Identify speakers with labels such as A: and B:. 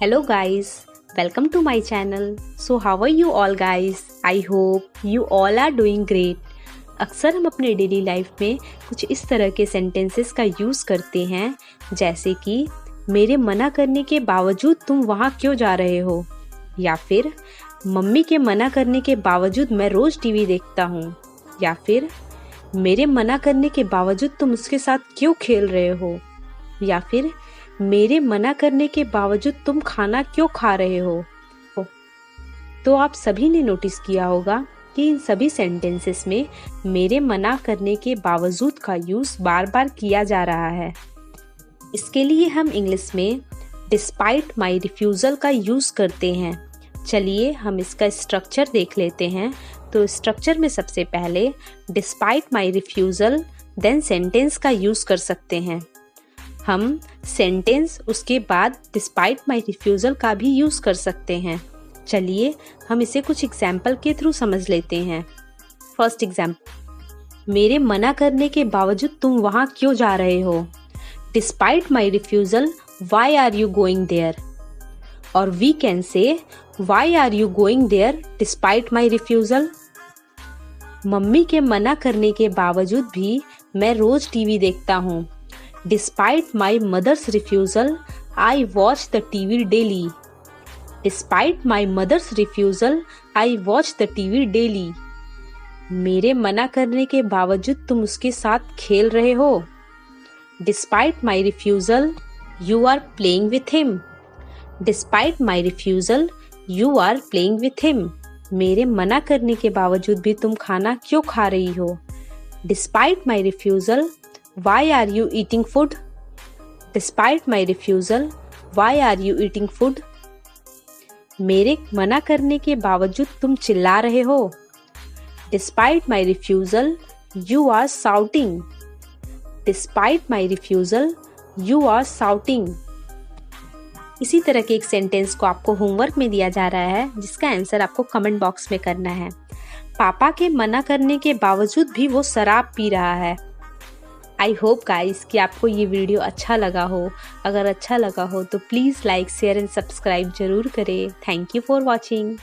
A: Hello guys, welcome to my channel. So how are you all guys? I hope you all are doing great. अक्सर हम अपने daily life में कुछ इस तरह के सेंटेंसेस का यूज़ करते हैं जैसे कि मेरे मना करने के बावजूद तुम वहाँ क्यों जा रहे हो, या फिर मम्मी के मना करने के बावजूद मैं रोज़ टीवी देखता हूँ, या फिर मेरे मना करने के बावजूद तुम उसके साथ क्यों खेल रहे हो, या फिर मेरे मना करने के बावजूद तुम खाना क्यों खा रहे हो। तो आप सभी ने नोटिस किया होगा कि इन सभी सेंटेंसेस में मेरे मना करने के बावजूद का यूज़ बार बार किया जा रहा है। इसके लिए हम इंग्लिश में डिस्पाइट माई रिफ्यूज़ल का यूज़ करते हैं। चलिए हम इसका स्ट्रक्चर देख लेते हैं। तो स्ट्रक्चर में सबसे पहले despite my refusal then sentence का यूज़ कर सकते हैं। हम सेंटेंस उसके बाद डिस्पाइट माई रिफ्यूज़ल का भी यूज़ कर सकते हैं। चलिए हम इसे कुछ एग्जाम्पल के थ्रू समझ लेते हैं। फर्स्ट एग्जाम्पल, मेरे मना करने के बावजूद तुम वहाँ क्यों जा रहे हो। Despite my refusal why are you going there. और we can say why are you going there despite my refusal. Mummy के मना करने के बावजूद भी मैं रोज़ टीवी देखता हूँ। Despite my mother's refusal, I watch the TV daily. Despite my mother's refusal, I watch the TV daily. मेरे मना करने के बावजूद तुम उसके साथ खेल रहे हो। Despite my refusal, you are playing with him. Despite my refusal, you are playing with him. मेरे मना करने के बावजूद भी तुम खाना क्यों खा रही हो। Despite my refusal, why are you eating food? Despite my refusal, why are you eating food? मेरे मना करने के बावजूद तुम चिल्ला रहे हो। Despite my refusal, you are shouting. Despite my refusal, you are shouting. इसी तरह के एक सेंटेंस को आपको होमवर्क में दिया जा रहा है जिसका आंसर आपको कमेंट बॉक्स में करना है। पापा के मना करने के बावजूद भी वो शराब पी रहा है। आई होप गाइस कि आपको ये वीडियो अच्छा लगा हो। अगर अच्छा लगा हो तो please like share and subscribe जरूर करें। Thank you for watching.